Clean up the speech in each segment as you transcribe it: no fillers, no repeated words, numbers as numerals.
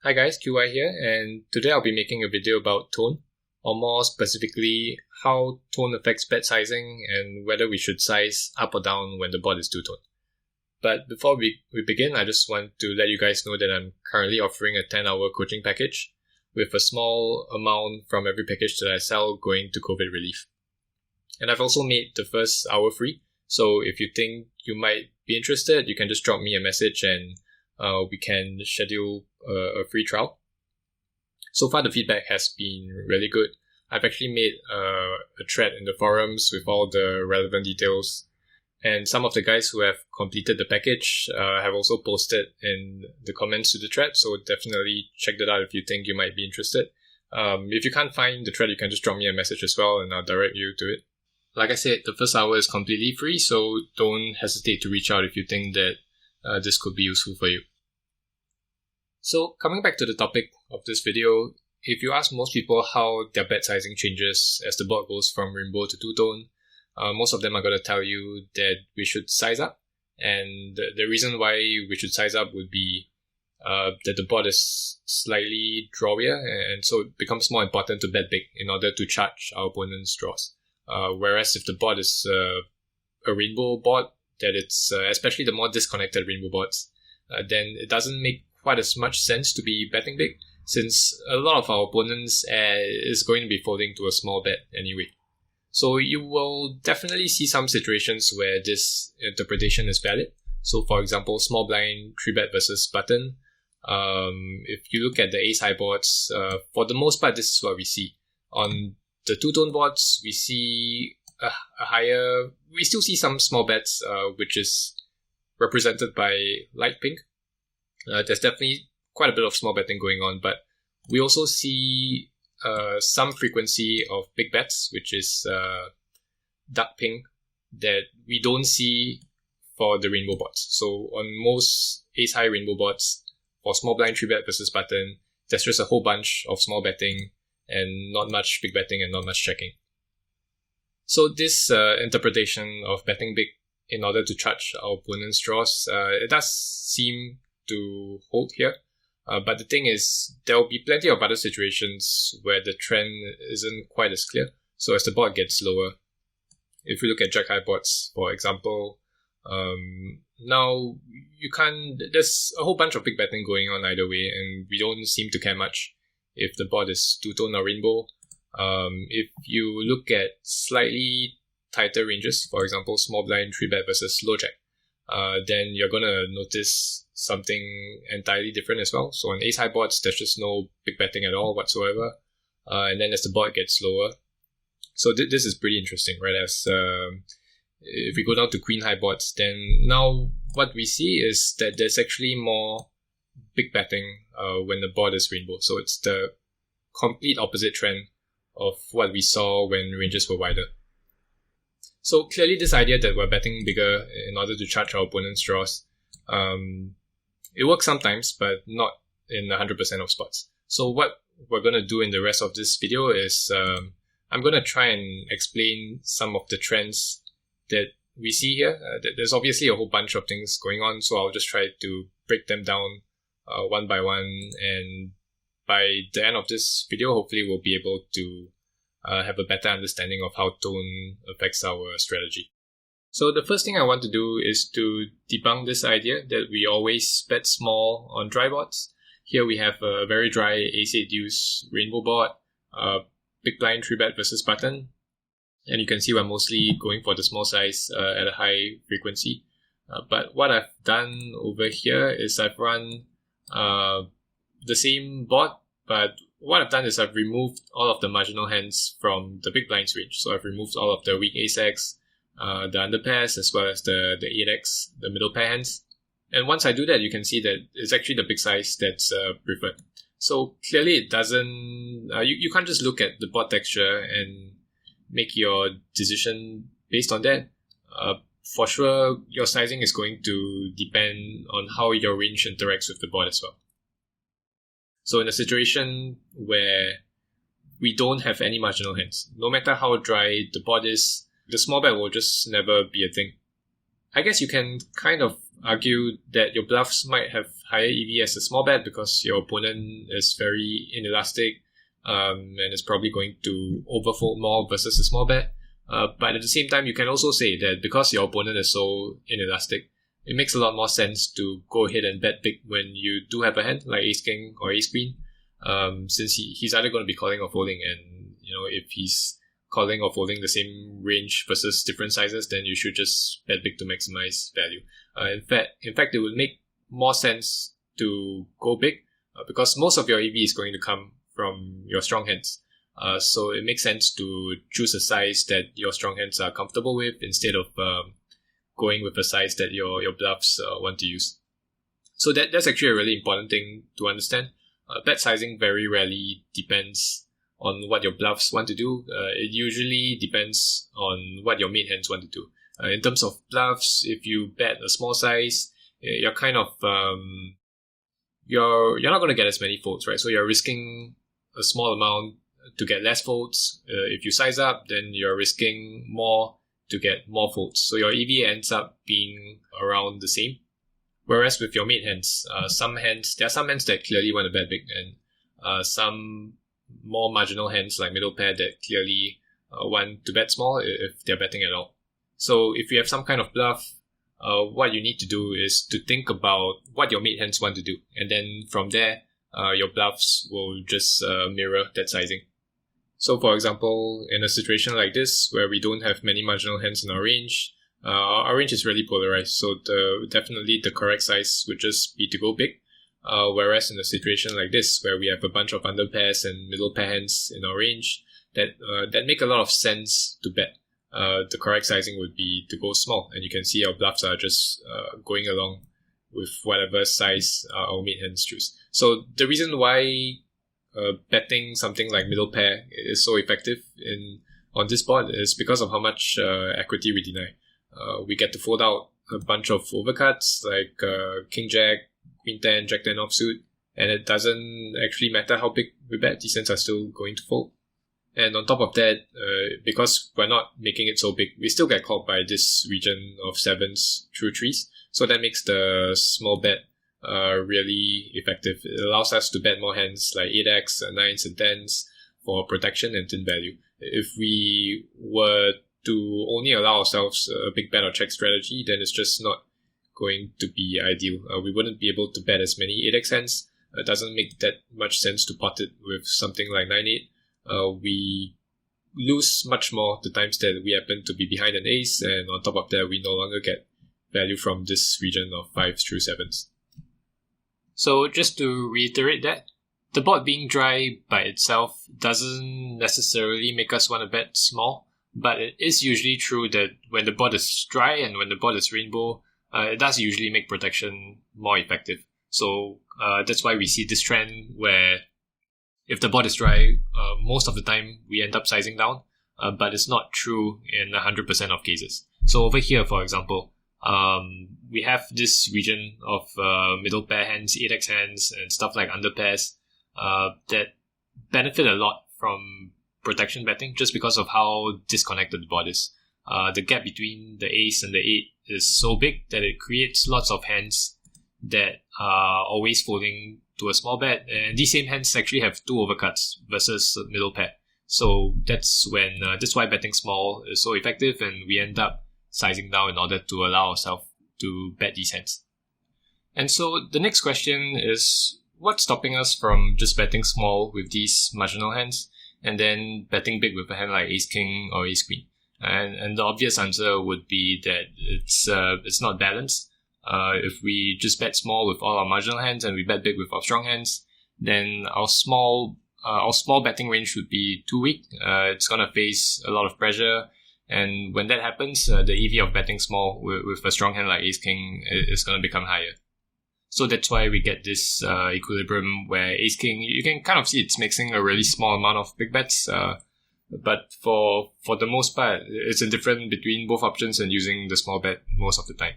Hi guys, QY here, and today I'll be making a video about tone, or more specifically, how tone affects bed sizing and whether we should size up or down when the board is two-tone. But before we begin, I just want to let you guys know that I'm currently offering a 10-hour coaching package with a small amount from every package that I sell going to COVID relief. And I've also made the first hour free, so if you think you might be interested, you can just drop me a message and we can schedule a free trial. So far, the feedback has been really good. I've actually made a thread in the forums with all the relevant details. And some of the guys who have completed the package have also posted in the comments to the thread. So definitely check that out if you think you might be interested. If you can't find the thread, you can just drop me a message as well and I'll direct you to it. Like I said, the first hour is completely free, so don't hesitate to reach out if you think that this could be useful for you. So coming back to the topic of this video, if you ask most people how their bed sizing changes as the board goes from rainbow to two-tone, most of them are going to tell you that we should size up. And the reason why we should size up would be that the board is slightly drawier, and so it becomes more important to bet big in order to charge our opponent's draws. Whereas if the board is a rainbow board, that it's especially the more disconnected rainbow boards, then it doesn't make quite as much sense to be betting big, since a lot of our opponents is going to be folding to a small bet anyway. So you will definitely see some situations where this interpretation is valid. So for example, small blind 3-bet versus button. If you look at the ace high boards, for the most part, this is what we see. On the two-tone boards, we see we still see some small bets, which is represented by light pink. There's definitely quite a bit of small betting going on, but we also see some frequency of big bets, which is dark pink, that we don't see for the rainbow boards. So on most ace high rainbow boards, for small blind 3-bet versus button, there's just a whole bunch of small betting and not much big betting and not much checking. So this interpretation of betting big in order to charge our opponent's draws, it does seem to hold here. But the thing is, there will be plenty of other situations where the trend isn't quite as clear. So as the board gets lower, if we look at jack high boards, for example, now there's a whole bunch of big betting going on either way, and we don't seem to care much if the board is two-tone or rainbow. If you look at slightly tighter ranges, for example, small blind 3-bet versus low jack, then you're going to notice something entirely different as well. So on ace high boards, there's just no big betting at all whatsoever. And then as the board gets lower, so this is pretty interesting, right? As if we go down to queen high boards, then now what we see is that there's actually more big betting when the board is rainbow. So it's the complete opposite trend of what we saw when ranges were wider. So clearly this idea that we're betting bigger in order to charge our opponent's draws, it works sometimes, but not in 100% of spots. So what we're going to do in the rest of this video is I'm going to try and explain some of the trends that we see here. There's obviously a whole bunch of things going on, so I'll just try to break them down one by one, and by the end of this video, hopefully we'll be able to have a better understanding of how tone affects our strategy. So the first thing I want to do is to debunk this idea that we always bet small on dry boards. Here we have a very dry ace-8 deuce rainbow board, big blind 3-bet versus button, and you can see we're mostly going for the small size at a high frequency. But what I've done over here is I've run the same board, but what I've done is I've removed all of the marginal hands from the big blinds range. So I've removed all of the weak ace-x, the underpairs, as well as the 8x, the middle pair hands. And once I do that, you can see that it's actually the big size that's preferred. So clearly it doesn't, you can't just look at the board texture and make your decision based on that. For sure, your sizing is going to depend on how your range interacts with the board as well. So in a situation where we don't have any marginal hands, no matter how dry the board is, the small bet will just never be a thing. I guess you can kind of argue that your bluffs might have higher EV as a small bet because your opponent is very inelastic and is probably going to overfold more versus a small bet. But at the same time, you can also say that because your opponent is so inelastic, it makes a lot more sense to go ahead and bet big when you do have a hand like ace king or ace queen, since he's either going to be calling or folding, and if he's calling or folding the same range versus different sizes, then you should just bet big to maximize value. In fact, it would make more sense to go big because most of your EV is going to come from your strong hands. So it makes sense to choose a size that your strong hands are comfortable with instead of going with a size that your bluffs want to use. So that's actually a really important thing to understand. Bet sizing very rarely depends on what your bluffs want to do. It usually depends on what your main hands want to do. In terms of bluffs, if you bet a small size, you're kind of you're not going to get as many folds, right? So you're risking a small amount to get less folds. If you size up, then you're risking more to get more folds. So your EV ends up being around the same. Whereas with your main hands, there are some hands that clearly want to bet big, and some more marginal hands like middle pair that clearly want to bet small if they're betting at all. So if you have some kind of bluff, what you need to do is to think about what your mate hands want to do, and then from there, your bluffs will just mirror that sizing. So for example, in a situation like this where we don't have many marginal hands in our range is really polarized, so definitely the correct size would just be to go big. Whereas in a situation like this where we have a bunch of under pairs and middle pair hands in our range that make a lot of sense to bet, the correct sizing would be to go small, and you can see our bluffs are just going along with whatever size our mate hands choose. So the reason why betting something like middle pair is so effective on this board is because of how much equity we deny. We get to fold out a bunch of overcuts like King Jack, Queen 10, Jack 10 offsuit, and it doesn't actually matter how big we bet, these hands are still going to fold. And on top of that, because we're not making it so big, we still get called by this region of sevens through threes, so that makes the small bet really effective. It allows us to bet more hands like 8x, 9s and 10s for protection and thin value. If we were to only allow ourselves a big bet or check strategy, then it's just not going to be ideal. We wouldn't be able to bet as many 8x hands. It doesn't make that much sense to pot it with something like 9-8. We lose much more the times that we happen to be behind an ace, and on top of that, we no longer get value from this region of 5s through 7s. So just to reiterate that, the board being dry by itself doesn't necessarily make us want to bet small, but it is usually true that when the board is dry and when the board is rainbow, it does usually make protection more effective. So that's why we see this trend where if the board is dry, most of the time we end up sizing down, but it's not true in 100% of cases. So over here, for example, we have this region of middle pair hands, 8x hands, and stuff like under pairs that benefit a lot from protection betting just because of how disconnected the board is. The gap between the ace and the 8 is so big that it creates lots of hands that are always folding to a small bet, and these same hands actually have 2 overcuts versus middle pair. So that's why betting small is so effective, and we end up sizing down in order to allow ourselves to bet these hands. And so the next question is, what's stopping us from just betting small with these marginal hands and then betting big with a hand like ace king or ace queen? And the obvious answer would be that it's not balanced. If we just bet small with all our marginal hands and we bet big with our strong hands, then our small betting range would be too weak. It's gonna face a lot of pressure, and when that happens, the EV of betting small with a strong hand like ace king is gonna become higher. So that's why we get this equilibrium where ace king, you can kind of see it's mixing a really small amount of big bets, but for the most part, it's indifferent between both options and using the small bet most of the time.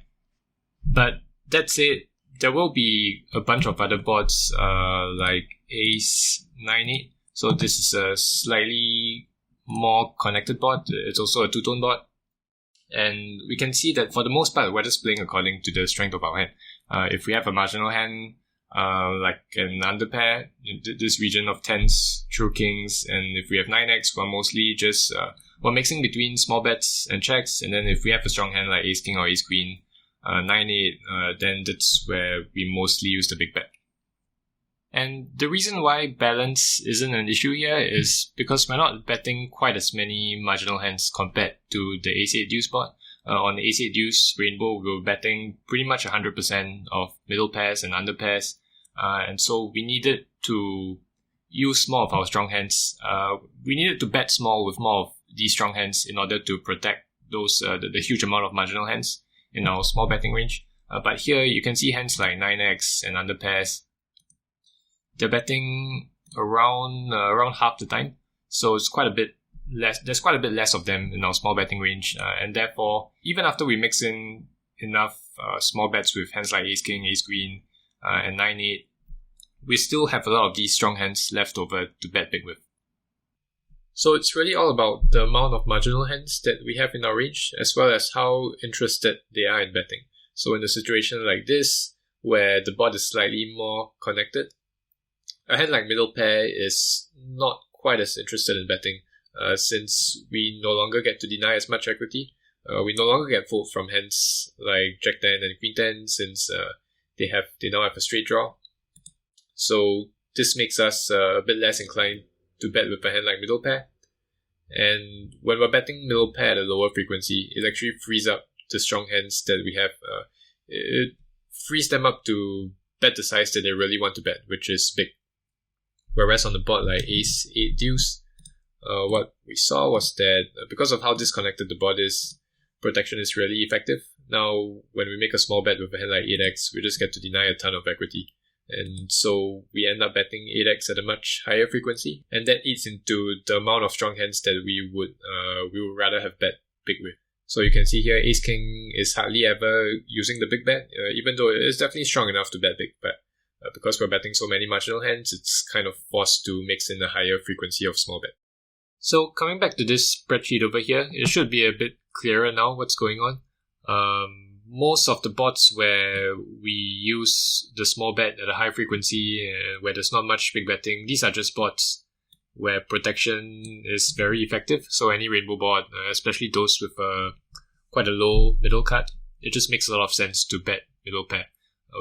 But that said, there will be a bunch of other boards like ace 9-8. So this is a slightly more connected board. It's also a two-tone board. And we can see that for the most part, we're just playing according to the strength of our hand. If we have a marginal hand like an underpair, this region of tens through kings, and if we have 9x, we're mostly just we're mixing between small bets and checks, and then if we have a strong hand like ace king or ace queen, 9-8, then that's where we mostly use the big bet. And the reason why balance isn't an issue here is because we're not betting quite as many marginal hands compared to the ace-8 deuce board. On the ace-8 deuce rainbow, we were betting pretty much 100% of middle pairs and under pairs, and so we needed to use more of our strong hands. We needed to bet small with more of these strong hands in order to protect those the huge amount of marginal hands in our small betting range. But here you can see hands like 9x and under pairs. They're betting around half the time, so it's quite a bit less. There's quite a bit less of them in our small betting range, and therefore, even after we mix in enough small bets with hands like ace king, ace queen, and 9-8, we still have a lot of these strong hands left over to bet big with. So it's really all about the amount of marginal hands that we have in our range, as well as how interested they are in betting. So in a situation like this, where the board is slightly more connected, a hand like middle pair is not quite as interested in betting, since we no longer get to deny as much equity. We no longer get fold from hands like Jack 10 and Queen 10, since they now have a straight draw. So this makes us a bit less inclined to bet with a hand like middle pair. And when we're betting middle pair at a lower frequency, it actually frees up the strong hands that we have. It frees them up to bet the size that they really want to bet, which is big. Whereas on the board like ace-8 deuce, what we saw was that because of how disconnected the board is, protection is really effective. Now, when we make a small bet with a hand like 8x, we just get to deny a ton of equity. And so we end up betting 8x at a much higher frequency, and that eats into the amount of strong hands that we would rather have bet big with. So you can see here, ace king is hardly ever using the big bet, even though it is definitely strong enough to bet big, but because we're betting so many marginal hands, it's kind of forced to mix in a higher frequency of small bet. So coming back to this spreadsheet over here, it should be a bit clearer now what's going on. Most of the bots where we use the small bet at a high frequency, where there's not much big betting, these are just bots where protection is very effective. So any rainbow bot, especially those with quite a low middle cut, it just makes a lot of sense to bet middle pair.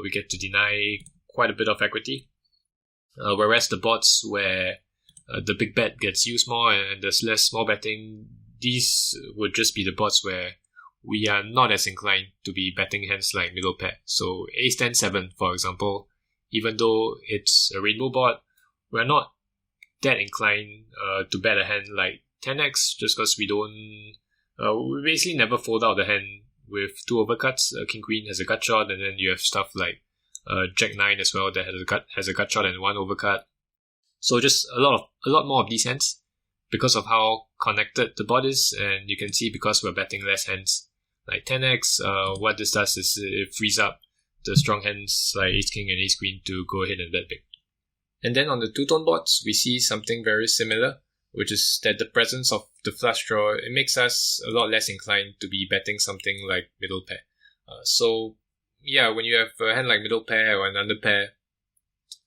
We get to deny quite a bit of equity. Whereas the bots where the big bet gets used more and there's less small betting, these would just be the bots where we are not as inclined to be betting hands like middle pair. So ace 10-7, for example, even though it's a rainbow board, we're not that inclined to bet a hand like 10x, just because we basically never fold out the hand with two overcuts. King Queen has a gut shot, and then you have stuff like Jack 9 as well that has a gut shot and one overcut. So just a lot more of these hands because of how connected the board is, and you can see because we're betting less hands like 10x, what this does is it frees up the strong hands like ace king and ace queen to go ahead and bet big. And then on the two-tone boards, we see something very similar, which is that the presence of the flush draw, it makes us a lot less inclined to be betting something like middle pair. So yeah, when you have a hand like middle pair or an under pair,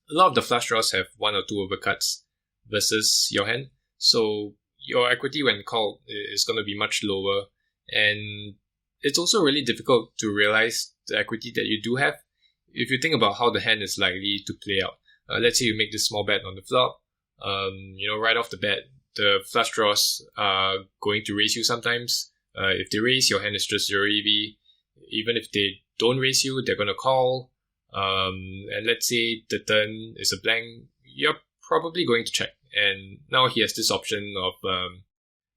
a lot of the flush draws have one or two overcuts versus your hand. So your equity when called is going to be much lower, and it's also really difficult to realize the equity that you do have if you think about how the hand is likely to play out. Let's say you make this small bet on the flop. Right off the bat, the flush draws are going to raise you sometimes. If they raise, your hand is just 0 EV. Even if they don't raise you, they're going to call. And let's say the turn is a blank, you're probably going to check. And now he has this option of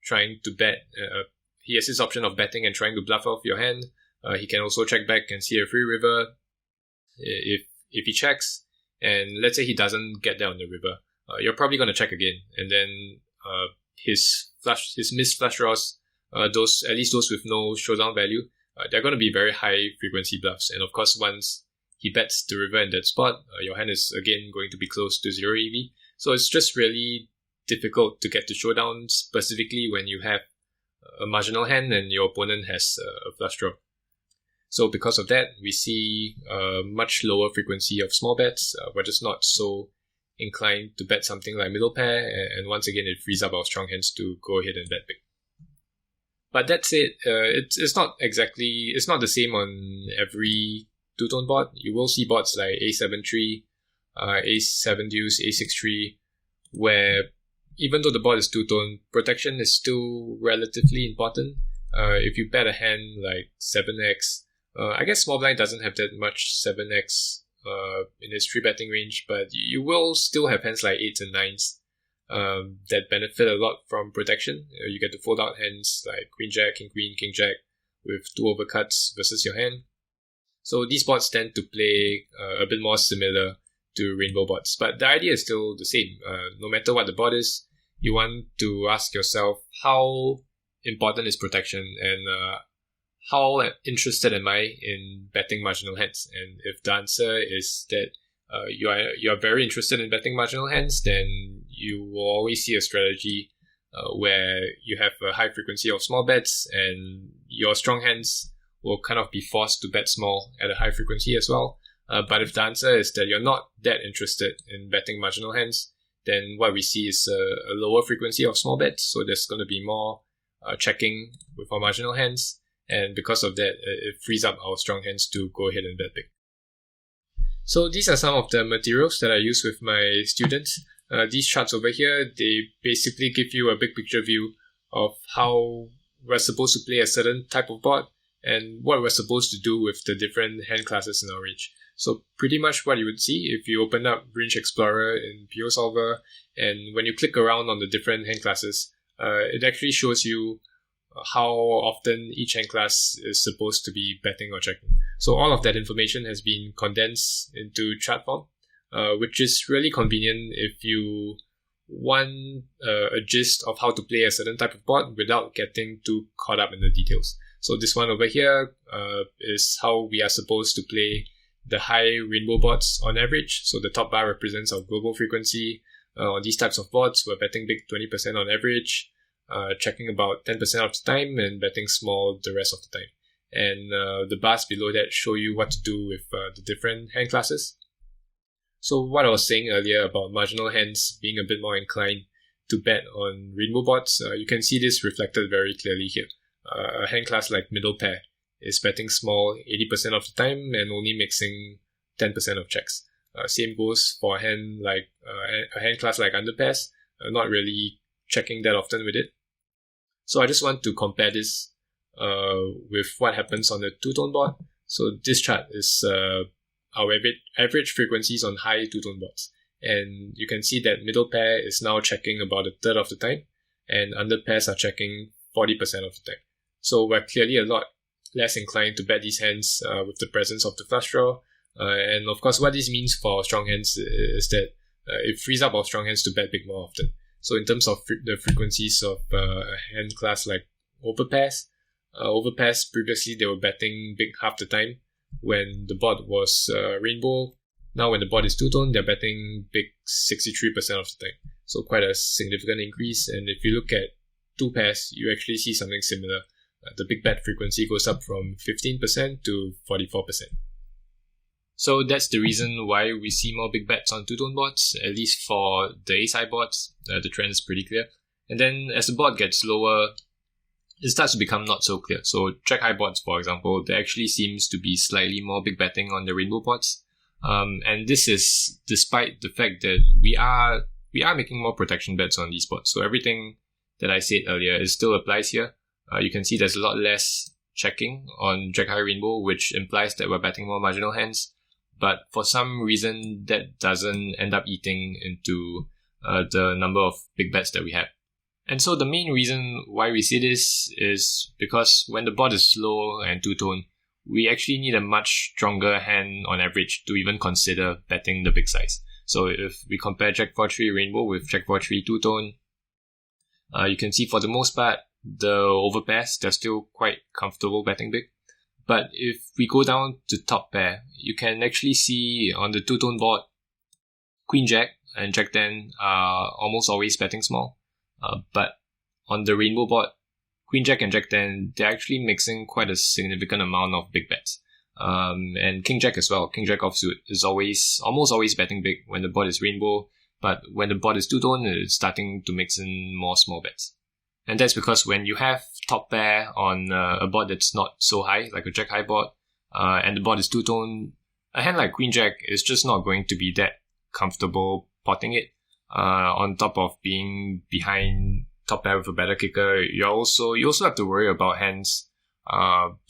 trying to bet. He has this option of betting and trying to bluff off your hand. He can also check back and see a free river if he checks. And let's say he doesn't get there on the river, you're probably going to check again. And then his missed flush draws, at least those with no showdown value, they're going to be very high frequency bluffs. And of course, once he bets the river in that spot, your hand is again going to be close to 0 EV. So it's just really difficult to get to showdown, specifically when you have a marginal hand and your opponent has a flush draw. So because of that, we see a much lower frequency of small bets. We're just not so inclined to bet something like middle pair, and once again it frees up our strong hands to go ahead and bet big. But that said, it's not the same on every two-tone board. You will see boards like A7-3, A7 deuce, A6-3, where even though the board is two-tone, protection is still relatively important. If you bet a hand like 7x, I guess small blind doesn't have that much 7x in its 3-betting range, but you will still have hands like 8s and 9s that benefit a lot from protection. You get to fold out hands like Queen Jack, King Queen, King Jack with 2 overcuts versus your hand. So these boards tend to play a bit more similar to rainbow boards, but the idea is still the same. No matter what the board is, you want to ask yourself how important is protection, and how interested am I in betting marginal hands? And if the answer is that you are very interested in betting marginal hands, then you will always see a strategy where you have a high frequency of small bets, and your strong hands will kind of be forced to bet small at a high frequency as well. But if the answer is that you're not that interested in betting marginal hands, then what we see is a lower frequency of small bets. So there's going to be more checking with our marginal hands, and because of that, it frees up our strong hands to go ahead and bet big. So these are some of the materials that I use with my students. These charts over here, they basically give you a big picture view of how we're supposed to play a certain type of board and what we're supposed to do with the different hand classes in our range. So pretty much what you would see if you open up Range Explorer in PO Solver, and when you click around on the different hand classes, it actually shows you how often each hand class is supposed to be betting or checking. So all of that information has been condensed into chart form, which is really convenient if you want a gist of how to play a certain type of board without getting too caught up in the details. So this one over here is how we are supposed to play the high rainbow boards on average. So the top bar represents our global frequency. On these types of boards, we're betting big 20% on average, checking about 10% of the time, and betting small the rest of the time. And the bars below that show you what to do with the different hand classes. So what I was saying earlier about marginal hands being a bit more inclined to bet on rainbow boards, you can see this reflected very clearly here. A hand class like middle pair is betting small 80% of the time and only mixing 10% of checks. Same goes for a hand class like under pairs, not really checking that often with it. So I just want to compare this with what happens on the two-tone board. So this chart is our average frequencies on high two-tone boards. And you can see that middle pair is now checking about a third of the time, and under pairs are checking 40% of the time. So we're clearly a lot less inclined to bet these hands with the presence of the flush draw. And of course, what this means for strong hands is that it frees up our strong hands to bet big more often. So in terms of the frequencies of a hand class like overpairs, previously they were betting big half the time when the board was rainbow. Now when the board is two-tone, they're betting big 63% of the time. So quite a significant increase. And if you look at two pairs, you actually see something similar. The big bet frequency goes up from 15% to 44%. So that's the reason why we see more big bets on two-tone boards, at least for the A-side boards. The trend is pretty clear. And then as the board gets lower, it starts to become not so clear. So check-high boards, for example, there actually seems to be slightly more big betting on the rainbow boards. And this is despite the fact that we are making more protection bets on these boards. So everything that I said earlier, it still applies here. You can see there's a lot less checking on Jack-high rainbow, which implies that we're betting more marginal hands. But for some reason, that doesn't end up eating into the number of big bets that we have. And so the main reason why we see this is because when the board is slow and two-tone, we actually need a much stronger hand on average to even consider betting the big size. So if we compare Jack 4-3 rainbow with Jack 4-3 two-tone, you can see for the most part, the overpairs, they're still quite comfortable betting big. But if we go down to top pair, you can actually see on the two-tone board, Queen Jack and Jack 10 are almost always betting small. But on the rainbow board, Queen Jack and Jack 10, they're actually mixing quite a significant amount of big bets. And King Jack as well. King Jack offsuit is almost always betting big when the board is rainbow, but when the board is two-tone, it's starting to mix in more small bets. And that's because when you have top pair on a board that's not so high, like a Jack high board, and the board is two-tone, a hand like Queen Jack is just not going to be that comfortable potting it. On top of being behind top pair with a better kicker, you also have to worry about hands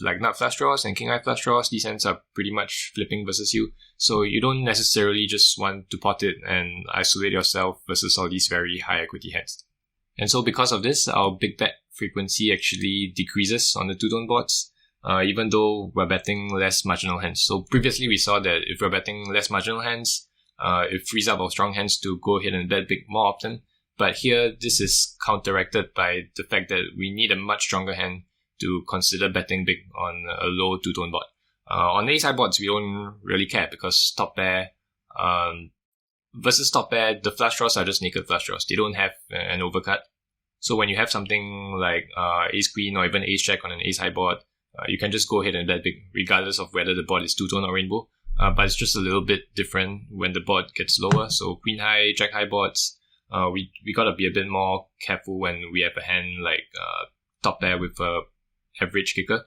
like nut flush draws and king high flush draws. These hands are pretty much flipping versus you, so you don't necessarily just want to pot it and isolate yourself versus all these very high equity hands. And so because of this, our big bet frequency actually decreases on the two-tone boards, even though we're betting less marginal hands. So previously we saw that if we're betting less marginal hands, it frees up our strong hands to go ahead and bet big more often. But here, this is counteracted by the fact that we need a much stronger hand to consider betting big on a low two-tone board. On ace high boards, we don't really care because top pair, versus top pair, the flush draws are just naked flush draws. They don't have an overcut. So when you have something like ace queen or even ace jack on an ace high board, you can just go ahead and bet big regardless of whether the board is two-tone or rainbow. But it's just a little bit different when the board gets lower. So queen high, jack high boards, we gotta be a bit more careful when we have a hand like top pair with a average kicker.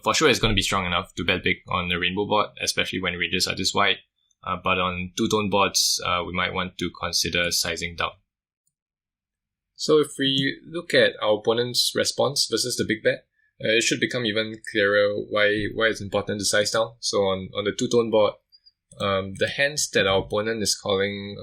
For sure, it's going to be strong enough to bet big on the rainbow board, especially when ranges are this wide. But on two-tone boards, we might want to consider sizing down. So if we look at our opponent's response versus the big bet, it should become even clearer why it's important to size down. So on the two-tone board, the hands that our opponent is calling,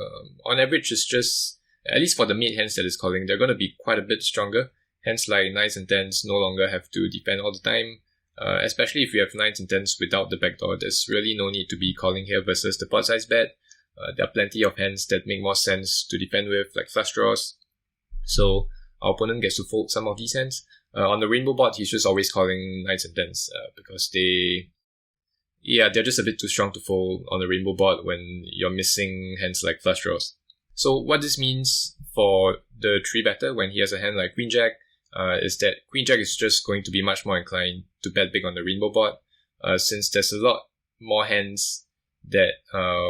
on average, is just, at least for the mid hands that is calling, they're going to be quite a bit stronger. Hands like 9s and 10s no longer have to defend all the time. Especially if you have 9s and 10s without the backdoor, there's really no need to be calling here versus the pot size bet. There are plenty of hands that make more sense to defend with, like flush draws. So our opponent gets to fold some of these hands. On the rainbow board, he's just always calling 9s and 10s because they're just a bit too strong to fold on the rainbow board when you're missing hands like flush draws. So what this means for the 3-better when he has a hand like Queen Jack, is that Queen Jack is just going to be much more inclined to bet big on the rainbow board, since there's a lot more hands that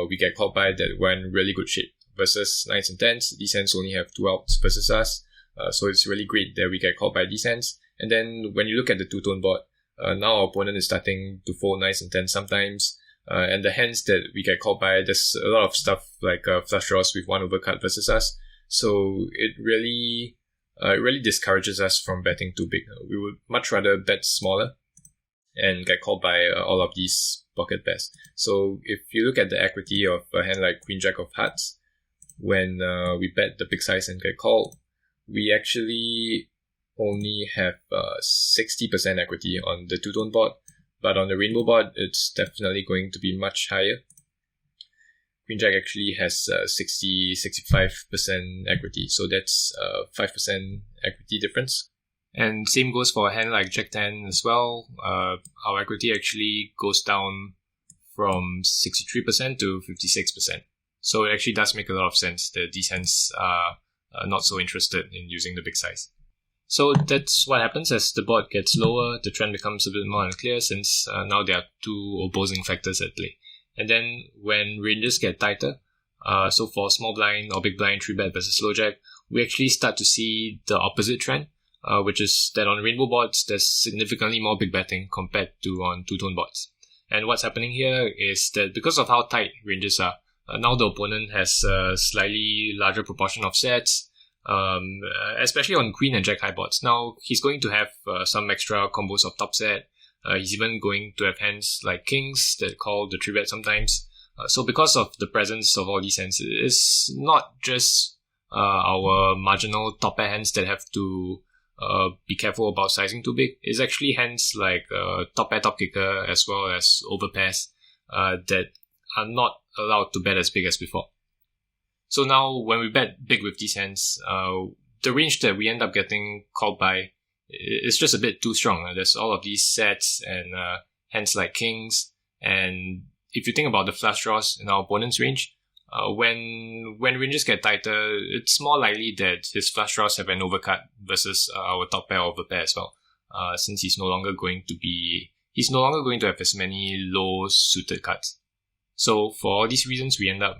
we get called by that were in really good shape versus 9s and 10s. These hands only have 2 outs versus us, so it's really great that we get called by these hands. And then when you look at the two-tone board, now our opponent is starting to fold 9s and 10s sometimes, and the hands that we get called by, there's a lot of stuff like flush draws with 1 overcut versus us, so it really discourages us from betting too big. We would much rather bet smaller and get called by all of these pocket pairs. So if you look at the equity of a hand like Queen Jack of Hearts, when we bet the big size and get called, we actually only have 60% equity on the two-tone board, but on the rainbow board, it's definitely going to be much higher. Queen Jack actually has 65% equity, so that's 5% equity difference. And same goes for a hand like Jack 10 as well. Our equity actually goes down from 63% to 56%. So it actually does make a lot of sense that these hands are not so interested in using the big size. So that's what happens as the board gets lower. The trend becomes a bit more unclear since now there are 2 opposing factors at play. And then when ranges get tighter, so for small blind or big blind 3-bet versus low jack, we actually start to see the opposite trend, which is that on rainbow boards, there's significantly more big betting compared to on two-tone boards. And what's happening here is that because of how tight ranges are, now the opponent has a slightly larger proportion of sets, especially on queen and jack high boards. Now, he's going to have some extra combos of top set. He's even going to have hands like kings that call the 3-bet sometimes. So because of the presence of all these hands, it's not just our marginal top pair hands that have to be careful about sizing too big. It's actually hands like top pair top kicker as well as overpairs that are not allowed to bet as big as before. So now when we bet big with these hands, the range that we end up getting called by is just a bit too strong. There's all of these sets and hands like kings, and if you think about the flush draws in our opponent's range, when ranges get tighter, it's more likely that his flush draws have an overcut versus our top pair or overpair as well, since he's no longer going to be he's no longer going to have as many low suited cards. So for all these reasons, we end up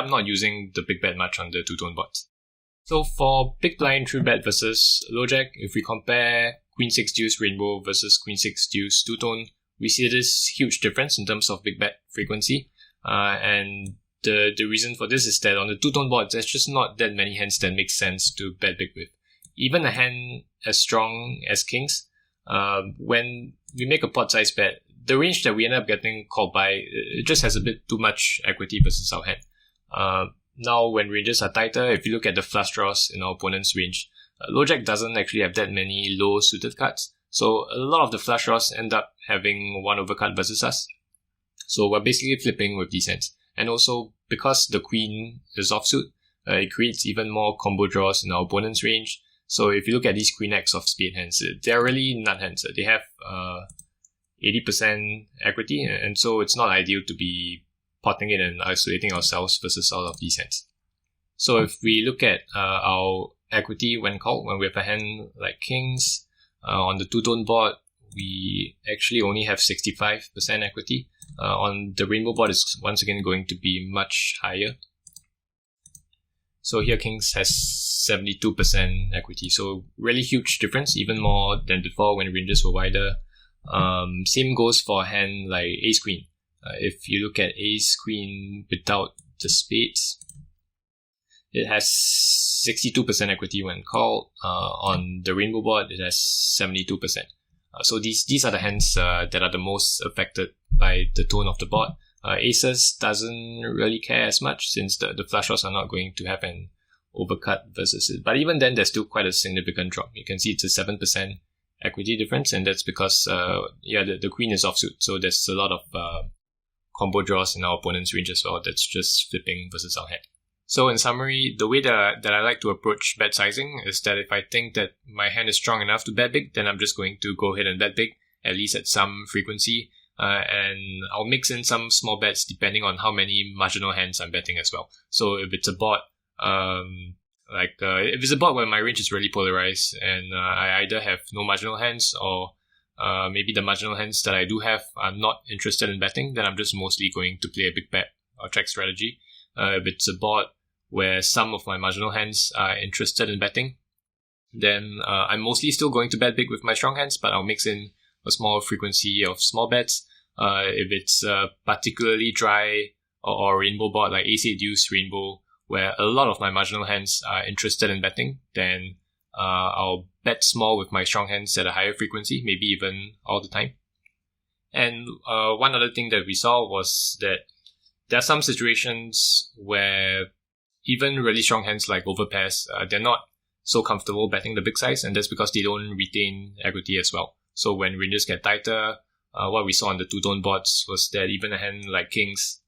not using the big bet much on the two-tone boards. So for big blind true bet versus low jack, if we compare Queen 6 deuce rainbow versus Queen 6 deuce two-tone, we see this huge difference in terms of big bet frequency. And the reason for this is that on the two-tone boards, there's just not that many hands that make sense to bet big with. Even a hand as strong as kings, when we make a pot size bet, the range that we end up getting called by, it just has a bit too much equity versus our hand. Now, when ranges are tighter, if you look at the flush draws in our opponent's range, low jack doesn't actually have that many low suited cards. So a lot of the flush draws end up having one overcard versus us. So we're basically flipping with these hands. And also, because the queen is offsuit, it creates even more combo draws in our opponent's range. So if you look at these queen X of spade hands, they're really nut hands. They have 80% equity, and so it's not ideal to be potting it and isolating ourselves versus all of these hands. So if we look at our equity when called, when we have a hand like kings, on the two-tone board, we actually only have 65% equity. On the rainbow board, is once again going to be much higher. So here kings has 72% equity. So really huge difference, even more than before when ranges were wider. Same goes for a hand like ace queen. If you look at ace queen without the spades, it has 62% equity when called. On the rainbow board, it has 72%. So these are the hands that are the most affected by the tone of the board. Aces doesn't really care as much since the flush draws are not going to have an overcut versus it. But even then, there's still quite a significant drop. You can see it's a 7% equity difference, and that's because the queen is offsuit. So there's a lot of combo draws in our opponent's range as well. That's just flipping versus our hand. So in summary, the way that I like to approach bet sizing is that if I think that my hand is strong enough to bet big, then I'm just going to go ahead and bet big, at least at some frequency. And I'll mix in some small bets depending on how many marginal hands I'm betting as well. So if it's a board, if it's a board where my range is really polarized and I either have no marginal hands or maybe the marginal hands that I do have I'm not interested in betting, then I'm just mostly going to play a big bet or track strategy. If it's a board where some of my marginal hands are interested in betting, then I'm mostly still going to bet big with my strong hands, but I'll mix in a small frequency of small bets. If it's particularly dry or rainbow board like ace 8 deuce rainbow, where a lot of my marginal hands are interested in betting, then I'll bet small with my strong hands at a higher frequency, maybe even all the time. And one other thing that we saw was that there are some situations where even really strong hands like overpairs, they're not so comfortable betting the big size, and that's because they don't retain equity as well. So when ranges get tighter, what we saw on the two-tone boards was that even a hand like kings,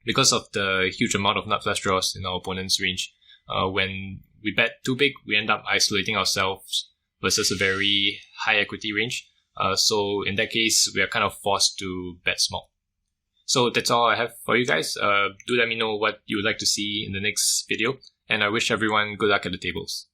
because of the huge amount of nut flush draws in our opponent's range, when we bet too big, we end up isolating ourselves versus a very high equity range. So in that case, we are kind of forced to bet small. So that's all I have for you guys. Do let me know what you would like to see in the next video, and I wish everyone good luck at the tables.